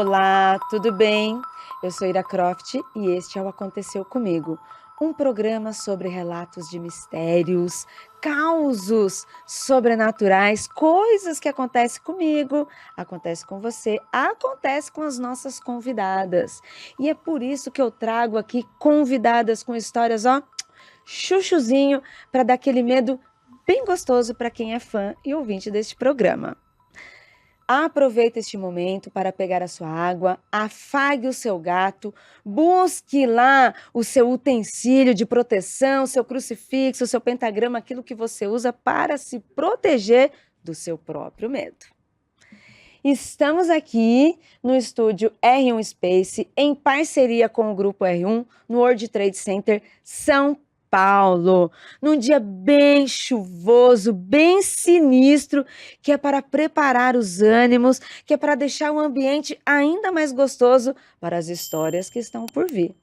Olá, tudo bem? Eu sou Ira Croft e este é o Aconteceu Comigo, um programa sobre relatos de mistérios, causos sobrenaturais, coisas que acontecem comigo, acontece com você, acontece com as nossas convidadas. E é por isso que eu trago aqui convidadas com histórias, chuchuzinho, para dar aquele medo bem gostoso para quem é fã e ouvinte deste programa. Aproveite este momento para pegar a sua água, afague o seu gato, busque lá o seu utensílio de proteção, seu crucifixo, seu pentagrama, aquilo que você usa para se proteger do seu próprio medo. Estamos aqui no estúdio R1 Space, em parceria com o Grupo R1, no World Trade Center, São Paulo, num dia bem chuvoso, bem sinistro, que é para preparar os ânimos, que é para deixar o ambiente ainda mais gostoso para as histórias que estão por vir.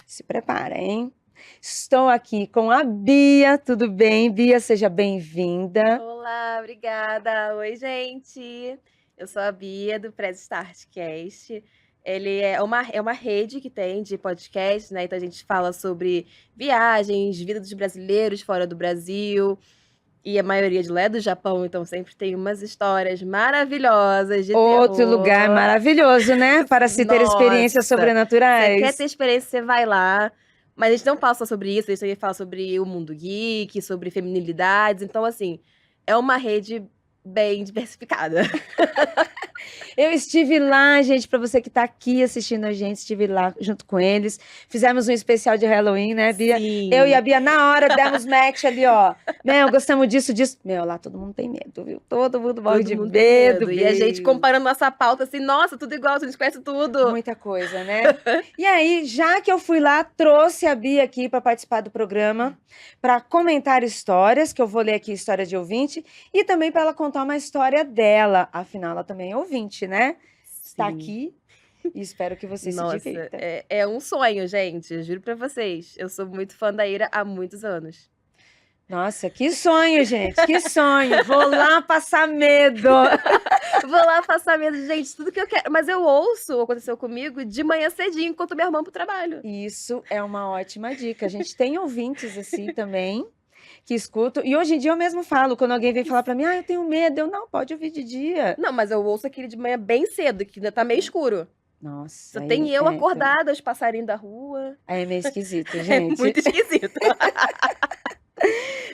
Se prepara, hein? Estou aqui com a Bia. Tudo bem, Bia? Seja bem-vinda. Olá, obrigada. Oi, gente. Eu sou a Bia, do Press Startcast. Ele é uma rede que tem de podcast, né? Então a gente fala sobre viagens, vida dos brasileiros fora do Brasil. E a maioria de lá é do Japão, então sempre tem umas histórias maravilhosas de Outro terror. lugar maravilhoso, né? Para se ter experiências Nossa, sobrenaturais. Você quer ter experiência, você vai lá. Mas a gente não fala só sobre isso, a gente também fala sobre o mundo geek, sobre feminilidades. Então, assim, é uma rede bem diversificada. Eu estive lá, gente, para você que está aqui assistindo a gente, estive lá junto com eles. Fizemos um especial de Halloween, né, Bia? Sim. Eu e a Bia, na hora, demos match ali, ó. Meu, gostamos disso. Meu, lá todo mundo tem medo, viu? Todo mundo morre de medo. E a gente comparando nossa pauta assim, nossa, tudo igual, a gente conhece tudo. Muita coisa, né? E aí, já que eu fui lá, trouxe a Bia aqui para participar do programa, para comentar histórias, que eu vou ler aqui história de ouvinte, e também para ela contar uma história dela. Afinal, ela também é ouvinte, né? Está aqui e espero que você se divirta. É um sonho, gente, juro pra vocês. Eu sou muito fã da Ira há muitos anos. Nossa, que sonho, gente, que sonho. Vou lá passar medo. Vou lá passar medo, gente, tudo que eu quero. Mas eu ouço, aconteceu comigo, de manhã cedinho, enquanto me arrumando pro trabalho. Isso é uma ótima dica. A gente tem ouvintes assim também, que escutam. E hoje em dia eu mesmo falo, quando alguém vem falar para mim, eu tenho medo. Eu, não, pode ouvir de dia. Não, mas eu ouço aquele de manhã bem cedo, que ainda tá meio escuro. Nossa. Só tem eu acordada, os passarinhos da rua. É meio esquisito, gente. É muito esquisito.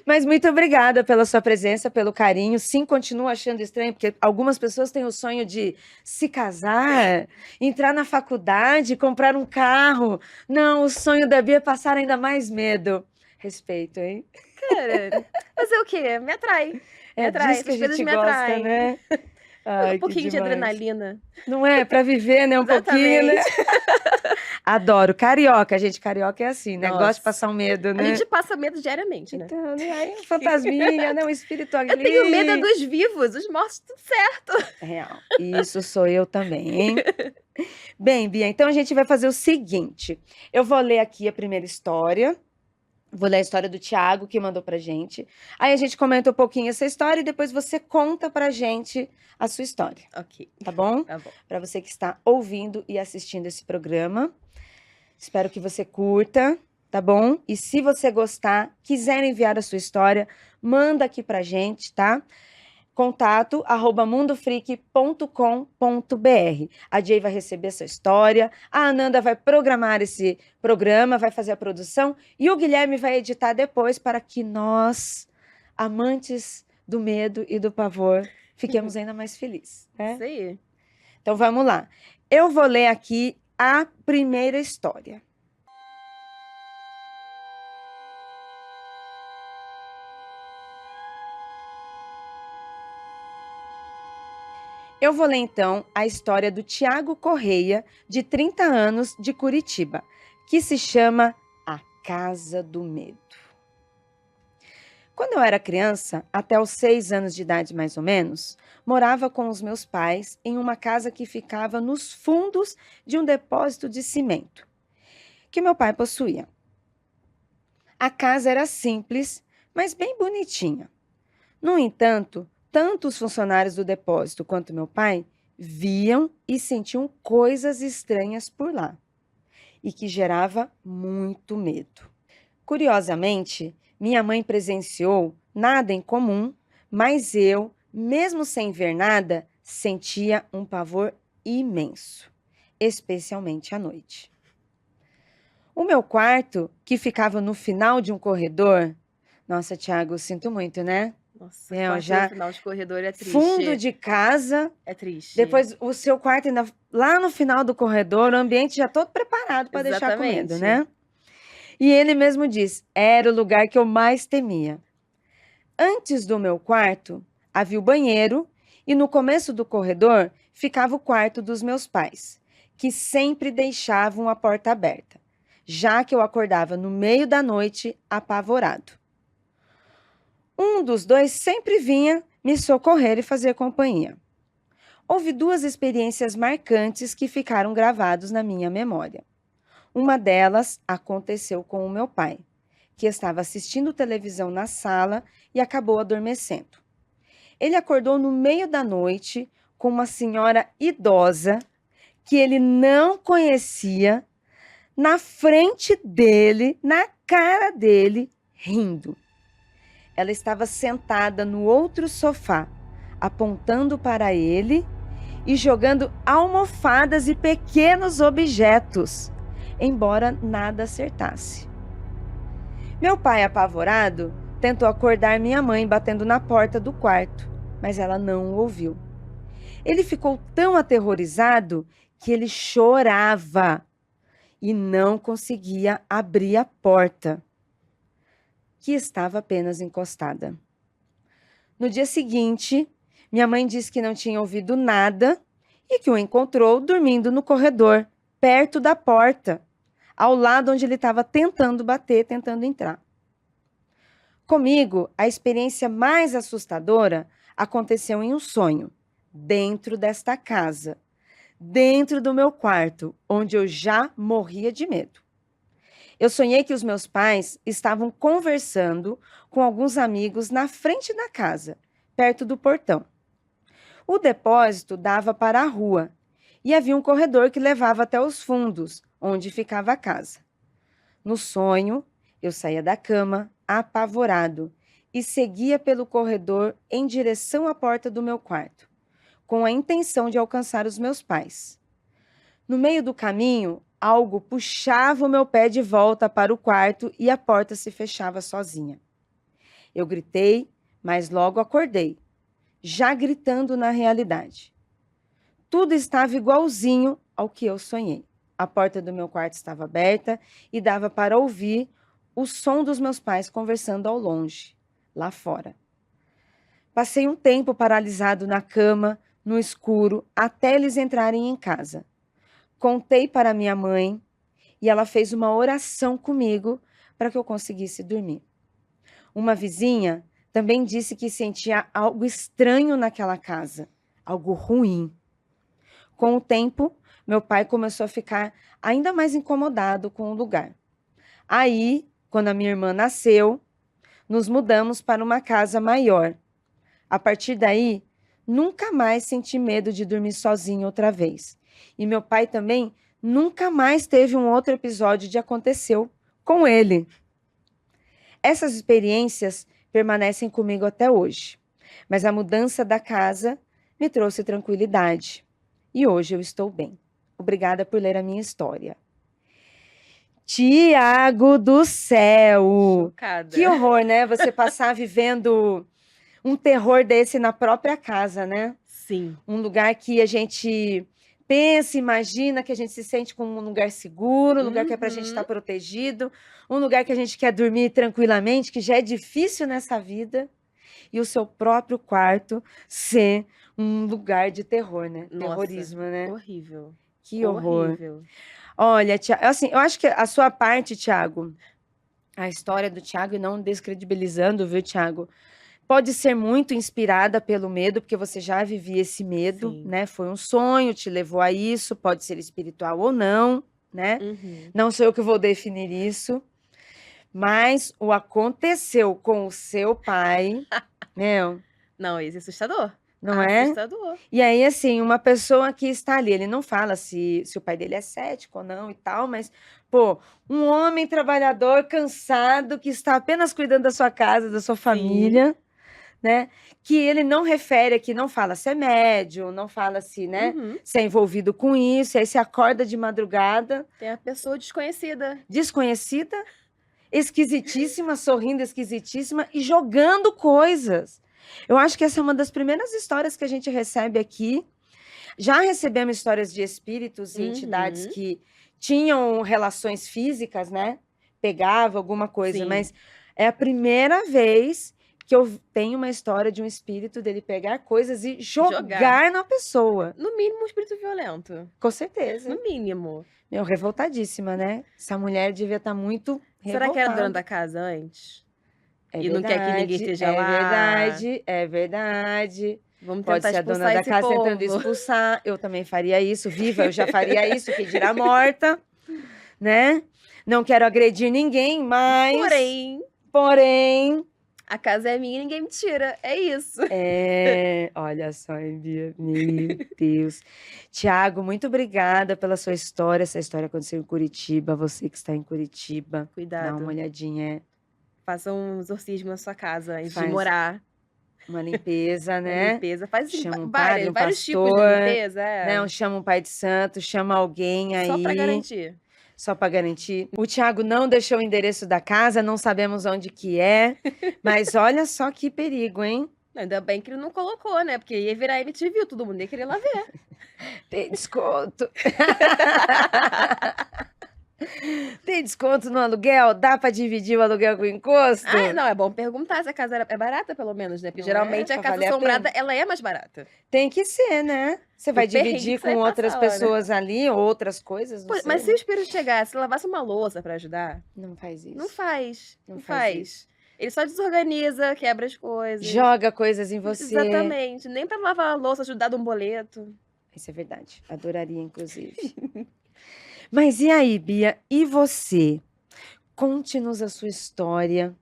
Mas muito obrigada pela sua presença, pelo carinho. Sim, continuo achando estranho, porque algumas pessoas têm o sonho de se casar, entrar na faculdade, comprar um carro. Não, o sonho da Bia é passar ainda mais medo. Respeito, hein? Cara, fazer o quê? Me atrai. Me atrai. Disso que a gente gosta, né? Ai, um pouquinho de adrenalina. Não é? Pra viver, né? Um pouquinho, né? Adoro. Carioca, gente. Carioca é assim, né? Gosta de passar um medo, né? A gente passa medo diariamente, né? Então, aí, fantasminha, né? Um espírito ali. Eu tenho medo dos vivos, os mortos, tudo certo. Real. Isso sou eu também, hein? Bem, Bia, então a gente vai fazer o seguinte. Eu vou ler aqui a primeira história. Vou ler a história do Thiago, que mandou pra gente. Aí a gente comenta um pouquinho essa história e depois você conta pra gente a sua história. Ok. Tá bom? Tá bom. Pra você que está ouvindo e assistindo esse programa. Espero que você curta, tá bom? E se você gostar, quiser enviar a sua história, manda aqui pra gente, tá? contato@mundofreak.com.br. A Jay vai receber essa história, a Ananda vai programar esse programa, vai fazer a produção e o Guilherme vai editar depois para que nós, amantes do medo e do pavor, fiquemos ainda mais felizes, né? Isso aí. Então vamos lá. Eu vou ler aqui a primeira história. Eu vou ler então a história do Thiago Correia, de 30 anos, de Curitiba, que se chama A Casa do Medo. Quando eu era criança, até os 6 anos de idade mais ou menos, morava com os meus pais em uma casa que ficava nos fundos de um depósito de cimento, que meu pai possuía. A casa era simples, mas bem bonitinha. No entanto, tanto os funcionários do depósito quanto meu pai viam e sentiam coisas estranhas por lá e que gerava muito medo. Curiosamente, minha mãe presenciou nada em comum, mas eu, mesmo sem ver nada, sentia um pavor imenso, especialmente à noite. O meu quarto, que ficava no final de um corredor, nossa, Thiago, sinto muito, né? Nossa, Eu quarto já no final de corredor é fundo triste. de casa, É triste. depois o seu quarto ainda lá no final do corredor, o ambiente já todo preparado para deixar com medo, Exatamente. né? E ele mesmo diz, era o lugar que eu mais temia. Antes do meu quarto, havia o banheiro e no começo do corredor ficava o quarto dos meus pais, que sempre deixavam a porta aberta, já que eu acordava no meio da noite apavorado. Um dos dois sempre vinha me socorrer e fazer companhia. Houve duas experiências marcantes que ficaram gravados na minha memória. Uma delas aconteceu com o meu pai, que estava assistindo televisão na sala e acabou adormecendo. Ele acordou no meio da noite com uma senhora idosa que ele não conhecia na frente dele, na cara dele, rindo. Ela estava sentada no outro sofá, apontando para ele e jogando almofadas e pequenos objetos, embora nada acertasse. Meu pai, apavorado, tentou acordar minha mãe batendo na porta do quarto, mas ela não o ouviu. Ele ficou tão aterrorizado que ele chorava e não conseguia abrir a porta, que estava apenas encostada. No dia seguinte, minha mãe disse que não tinha ouvido nada e que o encontrou dormindo no corredor, perto da porta, ao lado onde ele estava tentando bater, tentando entrar. Comigo, a experiência mais assustadora aconteceu em um sonho, dentro desta casa, dentro do meu quarto, onde eu já morria de medo. Eu sonhei que os meus pais estavam conversando com alguns amigos na frente da casa, perto do portão. O depósito dava para a rua e havia um corredor que levava até os fundos, onde ficava a casa. No sonho, eu saía da cama, apavorado, e seguia pelo corredor em direção à porta do meu quarto, com a intenção de alcançar os meus pais. No meio do caminho, algo puxava o meu pé de volta para o quarto e a porta se fechava sozinha. Eu gritei, mas logo acordei, já gritando na realidade. Tudo estava igualzinho ao que eu sonhei. A porta do meu quarto estava aberta e dava para ouvir o som dos meus pais conversando ao longe, lá fora. Passei um tempo paralisado na cama, no escuro, até eles entrarem em casa. Contei para minha mãe e ela fez uma oração comigo para que eu conseguisse dormir. Uma vizinha também disse que sentia algo estranho naquela casa, algo ruim. Com o tempo, meu pai começou a ficar ainda mais incomodado com o lugar. Aí, quando a minha irmã nasceu, nos mudamos para uma casa maior. A partir daí, nunca mais senti medo de dormir sozinho outra vez. E meu pai também nunca mais teve um outro episódio de aconteceu com ele. Essas experiências permanecem comigo até hoje, mas a mudança da casa me trouxe tranquilidade. E hoje eu estou bem. Obrigada por ler a minha história. Tiago do céu! Chocada. Que horror, né? Você passar vivendo um terror desse na própria casa, né? Sim. Um lugar que a gente pensa, imagina, que a gente se sente como um lugar seguro, um lugar que é pra gente estar protegido, um lugar que a gente quer dormir tranquilamente, que já é difícil nessa vida, e o seu próprio quarto ser um lugar de terror, né? Nossa, terrorismo, né? horrível. Que horror. Horrível. Olha, Tiago, assim, eu acho que a sua parte, Tiago, a história do Tiago, e não descredibilizando, viu, Tiago? Pode ser muito inspirada pelo medo, porque você já vivia esse medo, Sim. né? Foi um sonho, te levou a isso, pode ser espiritual ou não, né? Uhum. Não sou eu que vou definir isso. Mas o aconteceu com o seu pai, meu, Não, esse é assustador. não é? Assustador. E aí, assim, uma pessoa que está ali, ele não fala se o pai dele é cético ou não e tal, mas, pô, um homem trabalhador, cansado, que está apenas cuidando da sua casa, da sua família, né? Que ele não refere aqui, não fala se é médium, não fala se, né, Uhum. se é envolvido com isso, aí você acorda de madrugada, Tem a pessoa desconhecida. desconhecida, esquisitíssima, sorrindo esquisitíssima e jogando coisas. Eu acho que essa é uma das primeiras histórias que a gente recebe aqui. Já recebemos histórias de espíritos e entidades Uhum. que tinham relações físicas, né? Pegava alguma coisa, Sim. mas é a primeira vez que eu tenho uma história de um espírito dele pegar coisas e jogar na pessoa. No mínimo, um espírito violento. Com certeza. No mínimo. Meu, revoltadíssima, né? Essa mulher devia estar muito revoltada. Será que era dona da casa antes? É E não quer que ninguém esteja lá? É verdade. Vamos Pode tentar ser a dona expulsar da esse casa povo. tentando expulsar. Eu também faria isso. Viva, eu já faria isso, que dirá morta, né? Não quero agredir ninguém, mas... Porém... A casa é minha e ninguém me tira. É isso. Olha só, hein, Bia? Meu Deus. Tiago, muito obrigada pela sua história. Essa história aconteceu em Curitiba. Você que está em Curitiba, Cuidado. dá uma olhadinha. Faça um exorcismo na sua casa antes de Faz morar. uma limpeza, Uma né? limpeza. Faz assim, Chama um padre, um vários tipos de pastor, limpeza. Não, chama um pai de santo, chama alguém aí. Só pra garantir. Só para garantir. O Tiago não deixou o endereço da casa, não sabemos onde que é, mas olha só que perigo, hein? Ainda bem que ele não colocou, né? Porque ia virar MTV, todo mundo ia querer lá ver. Tem desconto. Tem desconto no aluguel? Dá para dividir o aluguel com encosto? Não, é bom perguntar se a casa é barata, pelo menos, né? Porque Não geralmente é? a Pra casa valer a assombrada, ela é mais barata. Tem que ser, né? Você vai perrengue dividir que você com vai outras passar, né? pessoas ali, outras coisas, não Pô, sei, mas se né? o espírito chegasse e lavasse uma louça pra ajudar, Não faz isso. não faz. Não Não faz faz. Ele só desorganiza, quebra as coisas. Joga coisas em você. Exatamente. Nem pra lavar a louça, ajudar de um boleto. Isso é verdade. Adoraria, inclusive. Mas e aí, Bia? E você? Conte-nos a sua história.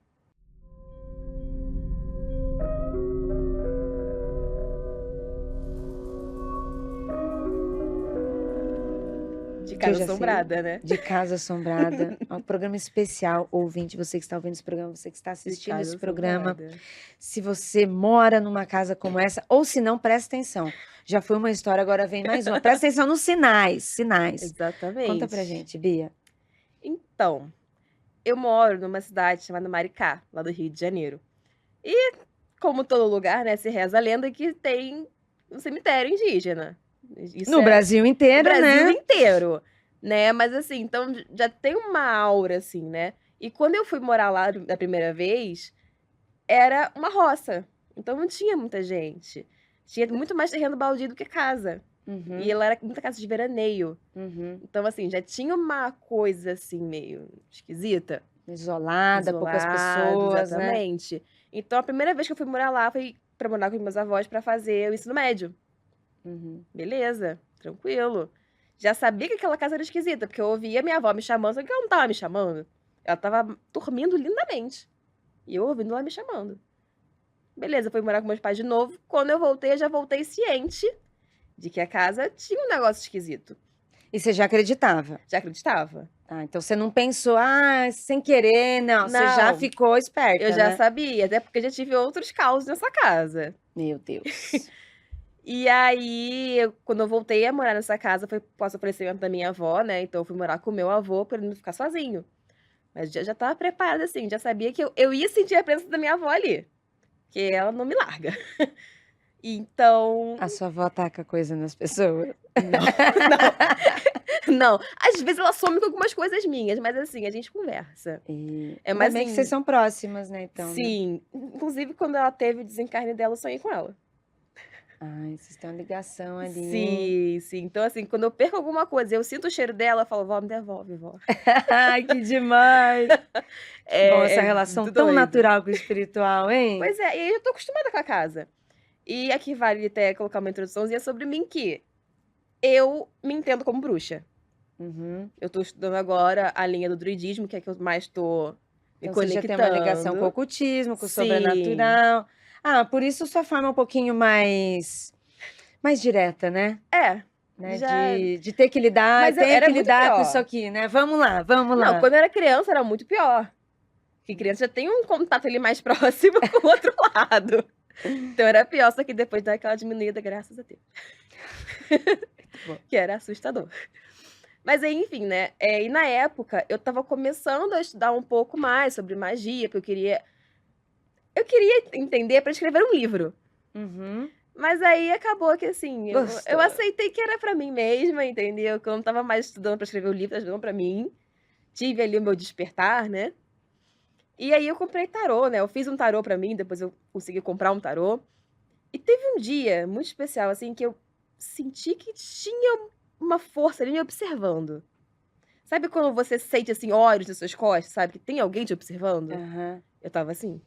De Que eu casa já sei. assombrada, né? De Casa Assombrada. Um programa especial, ouvinte, você que está ouvindo esse programa, você que está De assistindo casa esse programa. assombrada. Se você mora numa casa como essa, ou se não, presta atenção. Já foi uma história, agora vem mais uma. Presta atenção nos sinais. Sinais. Exatamente. Conta pra gente, Bia. Então, eu moro numa cidade chamada Maricá, lá do Rio de Janeiro. E, como todo lugar, né, se reza a lenda que tem um cemitério indígena. Isso No Brasil inteiro, no Brasil né? inteiro, né? Mas assim, então já tem uma aura, assim, né? E quando eu fui morar lá da primeira vez, era uma roça. Então não tinha muita gente. Tinha muito mais terreno baldio do que casa. Uhum, E ela era muita casa de veraneio. uhum. Então, assim, já tinha uma coisa, assim, meio esquisita. Isolada, poucas Isolado, pessoas, né? exatamente. Então, a primeira vez que eu fui morar lá foi pra morar com meus avós pra fazer o ensino médio. Uhum. Beleza, tranquilo. Já sabia que aquela casa era esquisita, porque eu ouvia minha avó me chamando, só que ela não tava me chamando. Ela tava dormindo lindamente. E eu ouvindo ela me chamando. Beleza, fui morar com meus pais de novo. Quando eu voltei, eu já voltei ciente de que a casa tinha um negócio esquisito. E você já acreditava? Já acreditava. Ah, então você não pensou, sem querer, não. Você já Não. ficou esperta, Eu já né? sabia, até porque já tive outros causos nessa casa. Meu Deus. E aí, quando eu voltei a morar nessa casa, foi pós-falecimento da minha avó, né? Então eu fui morar com o meu avô pra ele não ficar sozinho. Mas já tava preparada, assim, já sabia que eu ia sentir a presença da minha avó ali. Que ela não me larga. Então. A sua avó ataca coisa nas pessoas? Não. Às vezes ela some com algumas coisas minhas, mas assim, a gente conversa. É mais bem que assim, vocês são próximas, né? Então, né? Sim. Inclusive, quando ela teve o desencarne dela, eu sonhei com ela. Ai, vocês têm uma ligação ali. Sim, sim. Então, assim, quando eu perco alguma coisa e eu sinto o cheiro dela, eu falo, vó, me devolve, vó. Ai, que demais! Bom, essa relação muito tão doido. natural com o espiritual, hein? Pois é, e aí eu tô acostumada com a casa. E aqui vale até colocar uma introduçãozinha sobre mim, que eu me entendo como bruxa. Uhum. Eu tô estudando agora a linha do druidismo, que é que eu mais tô me Então você já conectando. tem uma ligação com o ocultismo, com o Sim. sobrenatural. por isso sua forma é um pouquinho mais direta, né? Né? Já... De ter que lidar, Mas tem era que muito lidar com pior. isso aqui, né? Vamos lá. Não, quando eu era criança era muito pior. Porque criança já tem um contato ali mais próximo com o outro lado. Então era pior, só que depois daquela diminuída, graças a Deus. Que era assustador. Mas aí, enfim, né? E na época, eu tava começando a estudar um pouco mais sobre magia, porque eu queria entender para escrever um livro. Uhum. Mas aí acabou que, assim, eu Gostou. aceitei que era pra mim mesma, entendeu? Que eu não tava mais estudando pra escrever o livro, tava estudando pra mim. Tive ali o meu despertar, né? E aí eu comprei tarô, né? Eu fiz um tarô pra mim, depois eu consegui comprar um tarô. E teve um dia muito especial, assim, que eu senti que tinha uma força ali me observando. Sabe quando você sente, assim, olhos nas suas costas, sabe? Que tem alguém te observando? Aham. Eu tava assim.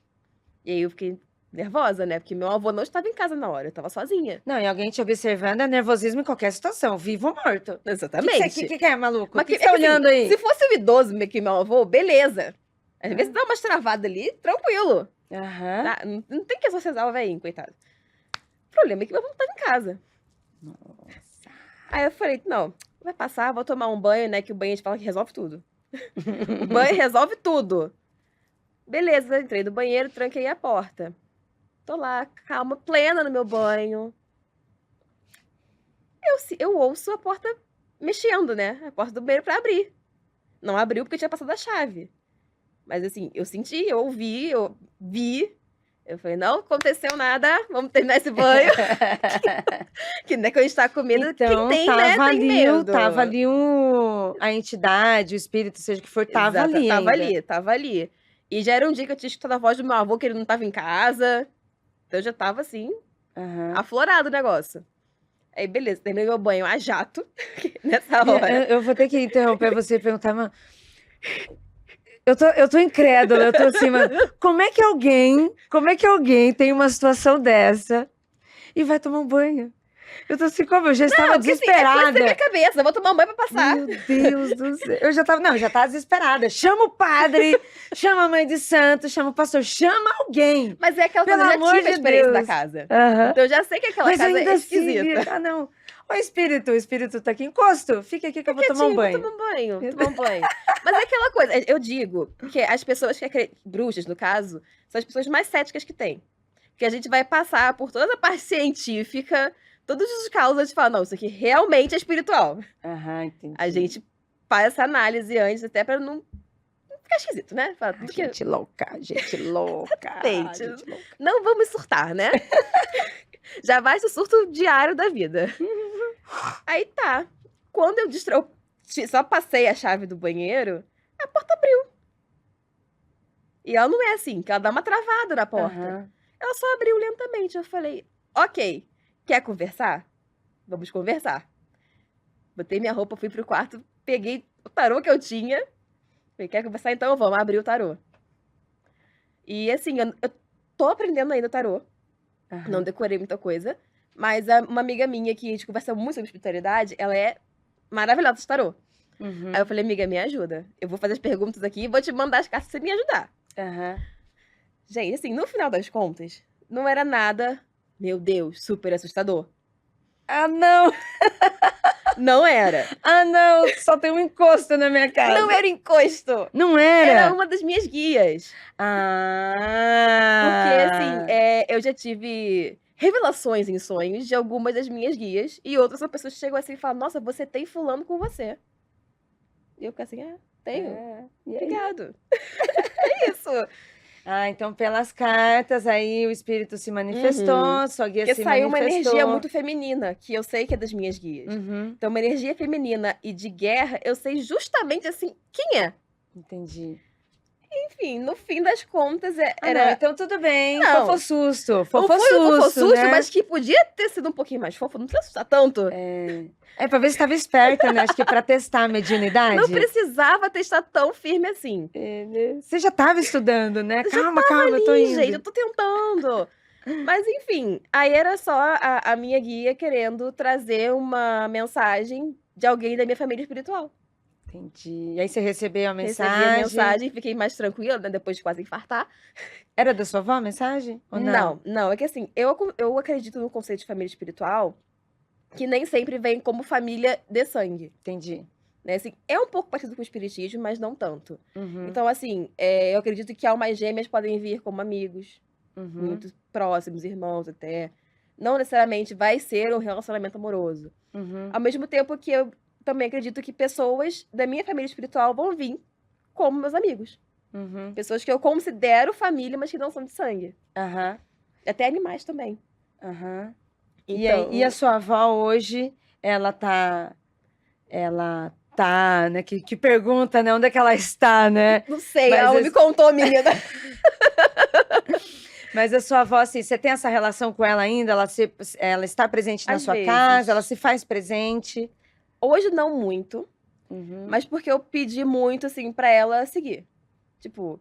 E aí eu fiquei nervosa, né? Porque meu avô não estava em casa na hora, eu tava sozinha. Não, e alguém te observando é nervosismo em qualquer situação, vivo ou morto. O Exatamente. que é, maluco? O Mas que é você tá que, assim, olhando aí? se fosse o idoso que meu avô, beleza. Às vezes dá umas travadas ali, tranquilo. Aham. Tá? Não tem que associar o velhinho, coitado. O problema é que meu avô não tava em casa. Nossa. Aí eu falei, não, vai passar, vou tomar um banho, né? Que o banho a gente fala que resolve tudo. O banho resolve tudo. Beleza, entrei no banheiro, tranquei a porta. Tô lá, calma, plena no meu banho. Eu ouço a porta mexendo, né? A porta do banheiro pra abrir. Não abriu porque eu tinha passado a chave. Mas assim, eu senti, eu ouvi, eu vi. Eu falei, não aconteceu nada, vamos terminar esse banho. que né, que a gente tá com medo. Então, Quem tem, né, tem medo. tava ali a entidade, o espírito, seja o que for, tava Exato, ali tava ainda. ali, tava ali. E já era um dia que eu tinha escutado a voz do meu avô, que ele não tava em casa. Então eu já tava assim, Aham. aflorado o negócio. Aí, beleza, terminei meu banho a jato, nessa hora. Eu vou ter que interromper você e perguntar, mano. Eu tô incrédula, eu tô assim, mano. Como é que alguém tem uma situação dessa e vai tomar um banho? Eu tô assim, como? Eu já estava Porque, assim, desesperada. na minha cabeça, eu vou tomar um banho pra passar. Meu Deus do céu. Eu já tava desesperada. Chama o padre, chama a mãe de santo, chama o pastor, chama alguém. Mas é aquela coisa, Pelo eu já amor tive a de experiência Deus. da casa. Aham. Então eu já sei que aquela Mas casa ainda é assim, esquisita. não. O espírito tá aqui, encosto. Fica aqui que eu vou tomar um banho. Vou tomar um banho. Mas é aquela coisa, eu digo que as pessoas que acreditam, bruxas no caso, são as pessoas mais céticas que tem. Porque a gente vai passar por toda a parte científica, todos os causos, a gente fala, não, isso aqui realmente é espiritual. Aham, entendi. A gente faz essa análise antes, até pra não ficar esquisito, né? Fala, tudo que... Gente louca, gente louca. Exatamente. Gente louca. Não vamos surtar, né? Já basta o surto diário da vida. Aí tá. Quando eu só passei a chave do banheiro, a porta abriu. E ela não é assim, que ela dá uma travada na porta. Aham. Ela só abriu lentamente. Eu falei, ok, quer conversar? Vamos conversar. Botei minha roupa, fui pro quarto, peguei o tarô que eu tinha. Falei, quer conversar? Então vamos abrir o tarô. E assim, eu tô aprendendo ainda o tarô. Aham. Não decorei muita coisa. Mas uma amiga minha que a gente conversa muito sobre espiritualidade, ela é maravilhosa de tarô. Uhum. Aí eu falei, amiga, me ajuda. Eu vou fazer as perguntas aqui e vou te mandar as cartas pra você me ajudar. Aham. Gente, assim, no final das contas, não era nada, meu Deus, super assustador. Ah, não! Não era. Ah, não! Só tem um encosto na minha casa. Não era encosto. Não era? Era uma das minhas guias. Ah! Porque, assim, eu já tive revelações em sonhos de algumas das minhas guias. E outras são pessoas que chegam assim e falam, nossa, você tem fulano com você. E eu fico assim, tenho. E aí? Obrigado. É isso. Ah, então pelas cartas aí o espírito se manifestou, sua guia Porque se saiu uma manifestou. energia muito feminina, que eu sei que é das minhas guias. Uhum, Então, uma energia feminina e de guerra, eu sei justamente assim, quem é. entendi. Enfim, no fim das contas, Não, era. então tudo bem. Não. Fofo susto. Não Fofo foi um fofo susto, né? mas que podia ter sido um pouquinho mais fofo, não precisa assustar tanto. É pra ver se estava esperta, né? Acho que pra testar a mediunidade. Não precisava ter estado tão firme assim. Você já estava estudando, né? Eu já Calma, eu tô indo. Gente, eu tô tentando. Mas enfim, aí era só a minha guia querendo trazer uma mensagem de alguém da minha família espiritual. Entendi. E aí você recebeu a Recebi a mensagem. mensagem, fiquei mais tranquila, né, depois de quase infartar. Era da sua avó a mensagem? Ou não? Não, é que assim, eu acredito no conceito de família espiritual, que nem sempre vem como família de sangue, Entendi. né, assim, é um pouco parecido com o espiritismo, mas não tanto. Uhum, Então assim, eu acredito que almas gêmeas podem vir como amigos, uhum, muito próximos, irmãos até. Não necessariamente vai ser um relacionamento amoroso. uhum, Ao mesmo tempo que eu também acredito que pessoas da minha família espiritual vão vir como meus amigos. uhum. Pessoas que eu considero família, mas que não são de sangue. Aham, Até animais também. aham. E aí, Então, e a sua avó hoje, né, que pergunta, né, onde é que ela está, né? não sei, Mas ela es- me contou, menina. Mas a sua avó, assim, você tem essa relação com ela ainda? Ela está presente na Às sua casa? Ela vezes. se faz presente? Hoje não muito, Uhum. mas porque eu pedi muito, assim, pra ela seguir. Tipo,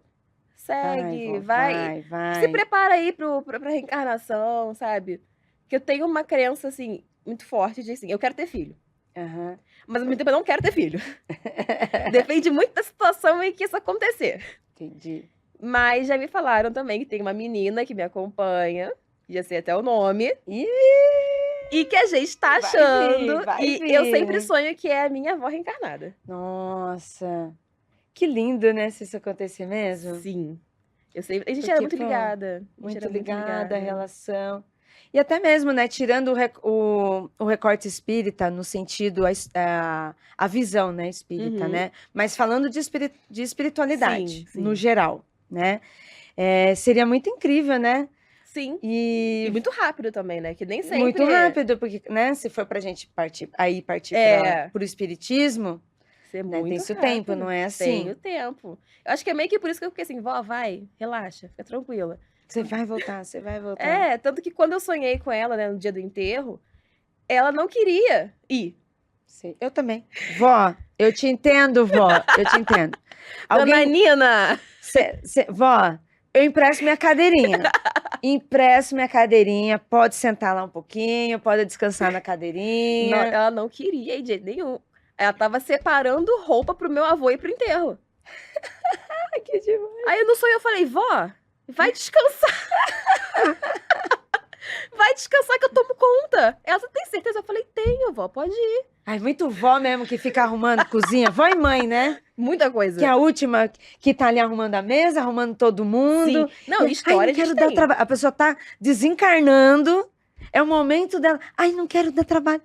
Vai, segue, vó, vai. vai, Se vai. prepara aí pra reencarnação, sabe? Que eu tenho uma crença, assim, muito forte de assim, eu quero ter filho. Aham. Mas ao mesmo tempo eu não quero ter filho. Depende muito da situação em que isso acontecer. Entendi. Mas já me falaram também que tem uma menina que me acompanha, já sei até o nome, Ih, e que a gente tá vai vir, achando, vai e eu sempre vir. sonho que é a minha avó reencarnada. Nossa, que lindo, né, se isso acontecer mesmo? Sim. A gente era Porque, muito pô, ligada. A gente muito era muito ligada a ligada. relação. E até mesmo, né, tirando o recorte espírita, no sentido, a visão, né, espírita, Uhum. né? Mas falando de espiritualidade, Sim, no sim. geral, né? Seria muito incrível, né? Sim. E E muito rápido também, né? Que nem muito sempre rápido, porque, né, se for pra gente partir é. para o espiritismo, Ser né, tem muito seu tempo, não rápido. é Tem o assim? tempo. Eu acho que é meio que por isso que eu fiquei assim, vó, vai, relaxa, fica tranquila. Você vai voltar, você vai voltar. É, tanto que quando eu sonhei com ela, né, no dia do enterro, ela não queria ir. Sei. Eu também. Vó, eu te entendo, vó. Eu te entendo. Dona Alguém. Nina! Vó, eu empresto minha cadeirinha. Empresto minha cadeirinha. Pode sentar lá um pouquinho, pode descansar na Não, cadeirinha. ela não queria ir de jeito nenhum. Ela tava separando roupa pro meu avô ir pro enterro. Ai, que demais. Aí no sonho eu falei, vó, vai descansar. Vai descansar que eu tomo conta. Ela, você tem certeza? Eu falei, tenho, vó, pode ir. Ai, muito vó mesmo que fica arrumando cozinha. Vó e mãe, né? Muita coisa. Que é a última que tá ali arrumando a mesa, arrumando todo mundo. Sim. Não, Ai, história não a gente quero dar tem. trabalho. A pessoa tá desencarnando. É o momento dela. Ai, não quero dar trabalho.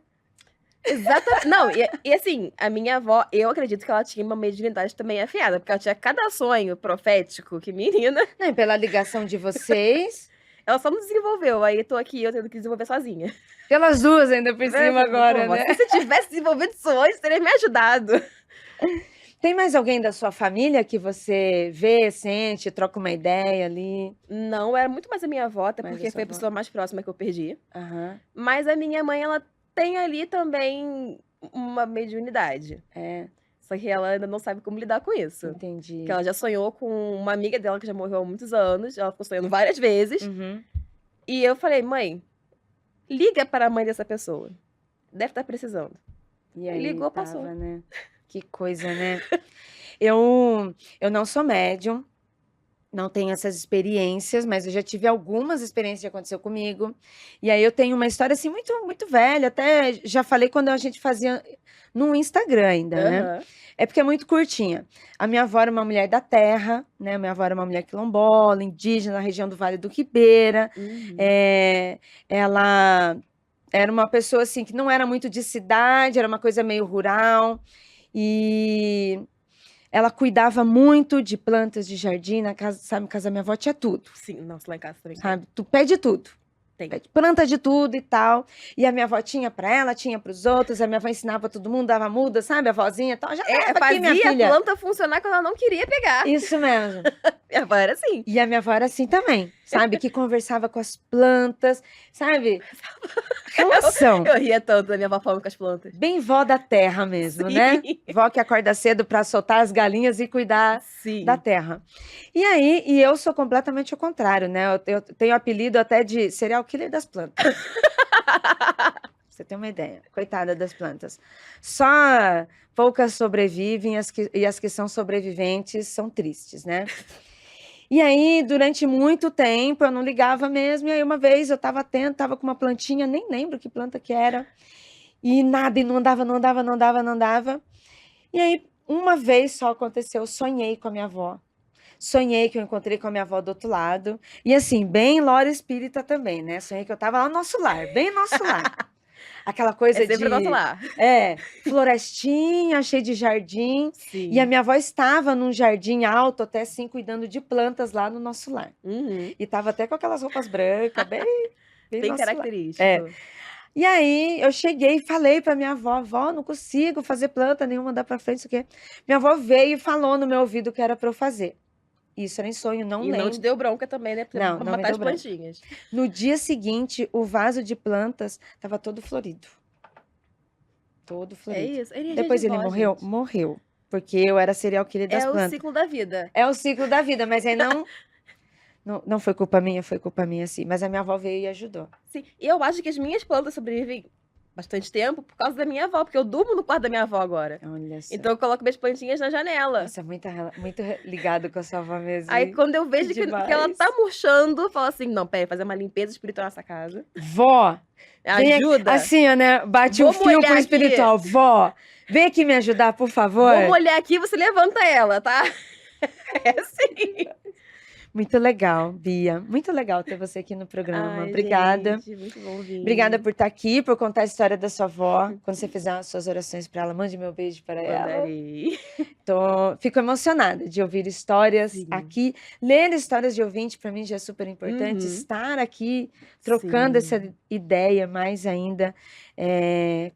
Exatamente. Não, e assim, a minha avó, eu acredito que ela tinha uma mediunidade também afiada, porque ela tinha cada sonho profético, que menina, Não, e pela ligação de vocês, ela só não desenvolveu. Aí tô aqui, eu tendo que desenvolver sozinha. pelas duas ainda por cima agora, Pô, né? se você tivesse desenvolvido isso antes, teria me ajudado. Tem mais alguém da sua família que você vê, sente, troca uma ideia ali? Não, era muito mais a minha avó, até Mais a porque sua foi a avó? pessoa mais próxima que eu perdi. Aham, Mas a minha mãe, ela tem ali também uma mediunidade. é, Só que ela ainda não sabe como lidar com isso. entendi. Porque ela já sonhou com uma amiga dela que já morreu há muitos anos. Ela ficou sonhando várias vezes. Uhum. E eu falei, mãe, liga para a mãe dessa pessoa. Deve estar precisando. E aí, Ligou, tava, passou. né? Que coisa, né? Eu não sou médium, não tenho essas experiências, mas eu já tive algumas experiências que aconteceu comigo. E aí eu tenho uma história assim muito muito velha, até já falei quando a gente fazia no Instagram ainda, né? Aham. É porque é muito curtinha. A minha avó era uma mulher da terra, né? Minha avó era uma mulher quilombola, indígena, na região do Vale do Ribeira. Uhum. Ela era uma pessoa assim que não era muito de cidade, era uma coisa meio rural. E ela cuidava muito de plantas de jardim, na casa, sabe, na casa da minha avó tinha tudo, Sim, nossa, lá em casa também sabe? Tu pede tudo. tem. Pede planta de tudo e tal. E a minha avó tinha para ela, tinha para os outros, a minha avó ensinava todo mundo, dava muda, sabe? A vozinha e tal. Já leva aqui, minha Fazia a filha. planta funcionar quando ela não queria pegar. Isso mesmo. Minha avó era assim. E a minha avó era assim também, sabe? Que conversava com as plantas, sabe? Relação. Eu ria tanto da minha avó falando com as plantas. Bem vó da terra mesmo, Sim. né? Vó que acorda cedo para soltar as galinhas e cuidar Sim. da terra. E aí, e eu sou completamente o contrário, né? Eu tenho apelido até de serial killer das plantas. Pra você ter uma ideia. Coitada das plantas. Só poucas sobrevivem e as que são sobreviventes são tristes, né? E aí, durante muito tempo, eu não ligava mesmo. E aí, uma vez, eu estava atenta, estava com uma plantinha, nem lembro que planta que era. E nada, e não andava. E aí, uma vez só aconteceu, eu sonhei com a minha avó. Sonhei que eu encontrei com a minha avó do outro lado. E assim, bem lore espírita também, né? Sonhei que eu estava lá no nosso lar, bem no nosso lar. Aquela coisa sempre do outro lar. Florestinha, cheia de jardim. Sim. E a minha avó estava num jardim alto, até assim, cuidando de plantas lá no nosso lar. Uhum. E estava até com aquelas roupas brancas, bem nosso característico. lar. E aí, eu cheguei e falei pra minha avó, vó, não consigo fazer planta nenhuma, andar pra frente, isso aqui. Minha avó veio e falou no meu ouvido que era pra eu fazer. Isso era em sonho, não lembro. E não te deu bronca também, né? Não Pra me matar deu as bronca. plantinhas. No dia seguinte, o vaso de plantas estava todo florido. Todo florido. É isso. Energia Depois de ele vó, morreu? gente. Morreu. Porque eu era serial killer das É o plantas. ciclo da vida. É o ciclo da vida, mas aí não foi culpa minha, sim. Mas a minha avó veio e ajudou. Sim. E eu acho que as minhas plantas sobrevivem bastante tempo por causa da minha avó, porque eu durmo no quarto da minha avó agora. Olha só. Então eu coloco minhas plantinhas na janela. Nossa, muito ligado com a sua avó mesmo. Aí quando eu vejo que ela tá murchando, eu falo assim, não, peraí, fazer uma limpeza espiritual nessa casa. Vó, ajuda. Assim, ó, né? Bate um fio pro espiritual. Aqui. Vó, vem aqui me ajudar, por favor. Vou molhar aqui, você levanta ela, tá? É assim. Muito legal, Bia. Muito legal ter você aqui no programa. Ai, Obrigada. Gente, muito bom vir. Obrigada por estar aqui, por contar a história da sua avó. Quando você fizer as suas orações para ela, mande meu beijo para ela. Fico emocionada de ouvir histórias aqui. Ler histórias de ouvinte, para mim, já é super importante. Estar aqui, trocando essa ideia mais ainda.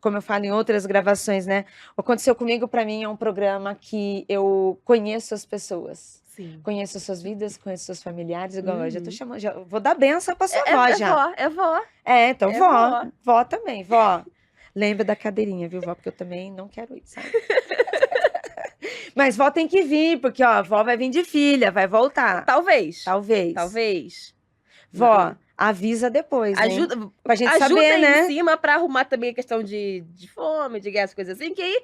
Como eu falo em outras gravações, né? O Aconteceu Comigo, para mim, é um programa que eu conheço as pessoas. Sim. Conheço suas vidas, conheço seus familiares, igual eu já tô chamando, já vou dar benção pra sua avó já. É vó. Então vó também, vó. Lembra da cadeirinha, viu, vó? Porque eu também não quero ir, sabe? Mas vó tem que vir, porque, ó, vó vai vir de filha, vai voltar. Talvez. Vó, avisa depois, ajuda, pra gente saber, né? Em cima pra arrumar também a questão de fome, de guerra, coisas assim, que aí...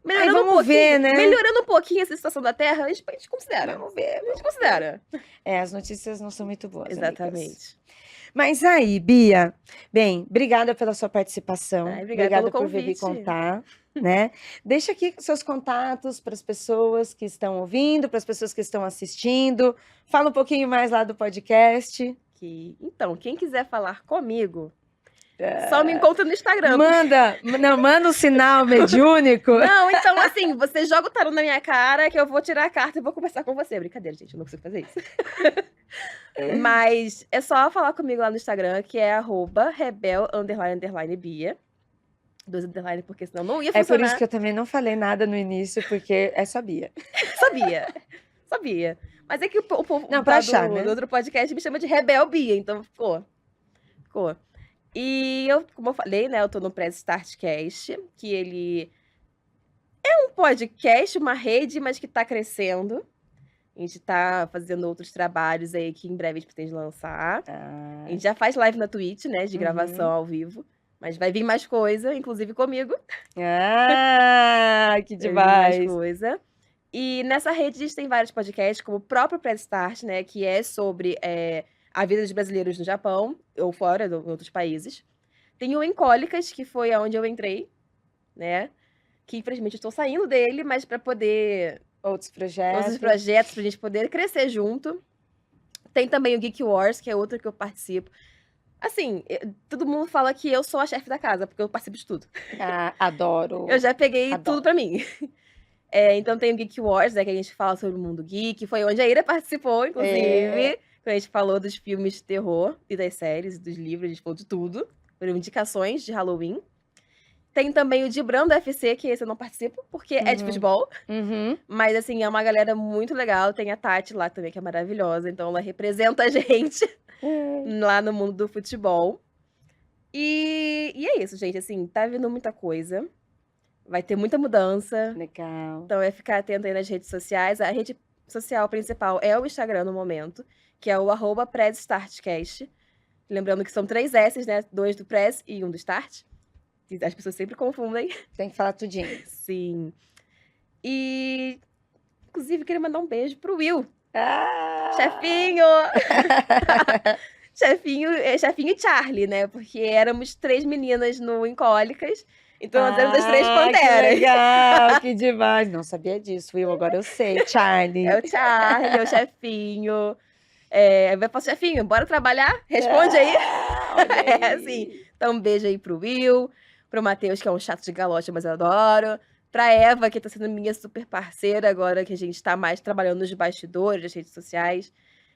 Melhorando um pouquinho essa situação da Terra, a gente considera. Vamos ver. A gente considera. As notícias não são muito boas. Exatamente. Amigas. Mas aí, Bia, bem, obrigada pela sua participação. Obrigada por vir me contar, né? Deixa aqui seus contatos para as pessoas que estão ouvindo, para as pessoas que estão assistindo. Fala um pouquinho mais lá do podcast. Então, quem quiser falar comigo... Só me encontra no Instagram. Manda um sinal mediúnico. Não, então assim, você joga o tarô na minha cara que eu vou tirar a carta e vou conversar com você. Brincadeira, gente, eu não consigo fazer isso. Mas é só falar comigo lá no Instagram, que é @rebel__bia. 2 underline, porque senão não ia funcionar. É por isso que eu também não falei nada no início, porque é só Bia. Sabia. Mas é que o povo do outro podcast me chama de Rebel Bia, então ficou. E eu, como eu falei, né, eu tô no Press Startcast, que ele é um podcast, uma rede, mas que tá crescendo. A gente tá fazendo outros trabalhos aí que em breve a gente pretende lançar. A gente já faz live na Twitch, né, de gravação ao vivo. Mas vai vir mais coisa, inclusive comigo. Que demais! Mais coisa. E nessa rede a gente tem vários podcasts, como o próprio Press Start, né, que é sobre... a vida dos brasileiros no Japão, ou fora, em outros países. Tem o Encólicas, que foi aonde eu entrei, né? Que, infelizmente, eu estou saindo dele, mas para poder... Outros projetos, pra gente poder crescer junto. Tem também o Geek Wars, que é outro que eu participo. Assim, todo mundo fala que eu sou a chefe da casa, porque eu participo de tudo. Adoro. Eu já peguei tudo pra mim. Então tem o Geek Wars, né, que a gente fala sobre o mundo geek. Foi onde a Ira participou, inclusive. Quando a gente falou dos filmes de terror e das séries, dos livros, a gente falou de tudo. Foram indicações de Halloween. Tem também o de Brando FC, que esse eu não participo, porque é de futebol. Mas, assim, é uma galera muito legal. Tem a Tati lá também, que é maravilhosa. Então, ela representa a gente lá no mundo do futebol. E é isso, gente. Assim, tá vindo muita coisa. Vai ter muita mudança. Legal. Então, é ficar atento aí nas redes sociais. A rede social principal é o Instagram no momento, que é o @PressStartcast. Lembrando que são 3 S's, né? 2 do Press e 1 do Start. que as pessoas sempre confundem. Tem que falar tudinho. Sim. E, inclusive, queria mandar um beijo pro Will. Chefinho! Chefinho e Charlie, né? Porque éramos 3 meninas no Incólicas. Então nós éramos as 3 Que panteras. legal, que demais. Não sabia disso, Will, agora eu sei. Charlie. É o Charlie, é o chefinho. Vai falar, chefinho, bora trabalhar? Responde aí. Olha aí. Assim. Então, um beijo aí pro Will, pro Matheus, que é um chato de galocha, mas eu adoro. Pra Eva, que tá sendo minha super parceira agora que a gente tá mais trabalhando nos bastidores das redes sociais.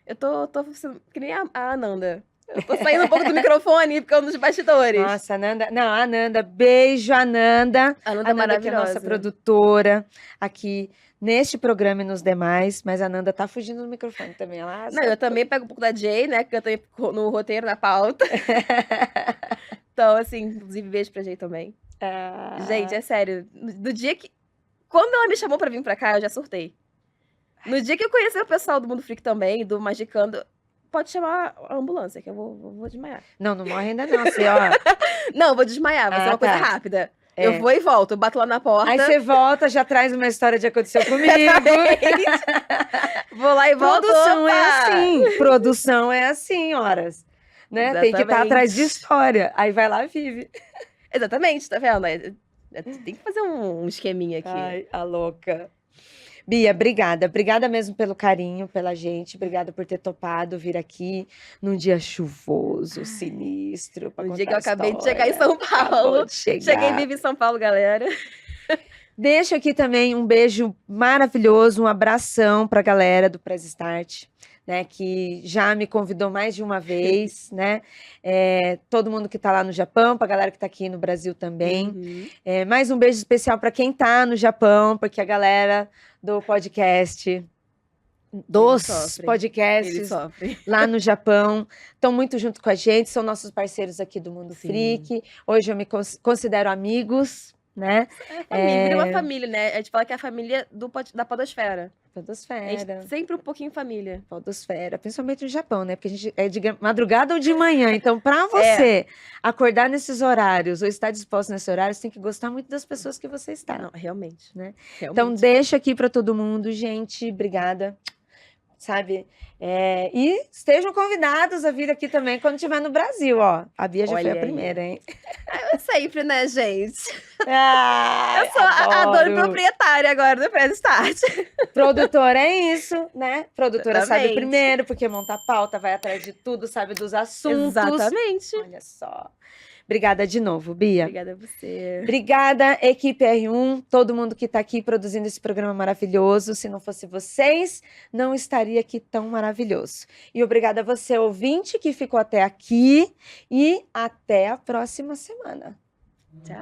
Eu tô sendo que nem a Ananda. Eu tô saindo um pouco do microfone e ficando nos bastidores. Nossa, Ananda. Não, Ananda, beijo, Ananda. A Ananda é Ananda, que é maravilhosa. nossa produtora aqui neste programa e nos demais, mas a Ananda tá fugindo do microfone também. Ela Não, eu também pego um pouco da Jay, né? Que eu também no roteiro, na pauta. Então, assim, inclusive, beijo pra Jay também. Gente, é sério. Do dia que. Quando ela me chamou pra vir pra cá, eu já surtei. No dia que eu conheci o pessoal do Mundo Freak também, do Magicando, pode chamar a ambulância, que eu vou desmaiar. Não morre ainda não, assim, ó. Não, vou desmaiar, vai ser uma coisa tá. rápida. Eu vou e volto, eu bato lá na porta. Aí você volta, já traz uma história de aconteceu comigo. Vou lá e volto. Produção é assim. Produção é assim, horas. Né? Tem que estar atrás de história. Aí vai lá e vive. Exatamente, tá vendo? Tem que fazer um esqueminha aqui. Ai, a louca. Bia, obrigada. Obrigada mesmo pelo carinho, pela gente. Obrigada por ter topado vir aqui num dia chuvoso, sinistro. No dia que eu acabei de chegar em São Paulo. Cheguei viva em São Paulo, galera. Deixo aqui também um beijo maravilhoso, um abração pra galera do Press Start, né, que já me convidou mais de uma vez, né? Todo mundo que tá lá no Japão, pra galera que tá aqui no Brasil também. Mais um beijo especial para quem tá no Japão, porque a galera do podcast, dos podcasts lá no Japão, estão muito junto com a gente, são nossos parceiros aqui do Mundo Freak. Hoje eu me considero amigos, né? Vira uma família, né? A gente fala que é a família da podosfera. Podosfera. É sempre um pouquinho família. Podosfera, principalmente no Japão, né? Porque a gente é de madrugada ou de manhã. Então, para você acordar nesses horários ou estar disposto nesses horários, tem que gostar muito das pessoas que você está. Não, realmente. Né? Realmente. Então, deixa aqui para todo mundo, gente. Obrigada. Sabe? E estejam convidados a vir aqui também quando estiver no Brasil, ó. A Bia já foi a primeira, hein? Eu sempre, né, gente? Eu sou a dona proprietária agora do Press Start. Produtora é isso, né? Produtora sabe primeiro, porque monta a pauta, vai atrás de tudo, sabe dos assuntos. Exatamente. Olha só. Obrigada de novo, Bia. Obrigada a você. Obrigada, equipe R1, todo mundo que está aqui produzindo esse programa maravilhoso. Se não fosse vocês, não estaria aqui tão maravilhoso. E obrigada a você, ouvinte, que ficou até aqui. E até a próxima semana. Tchau.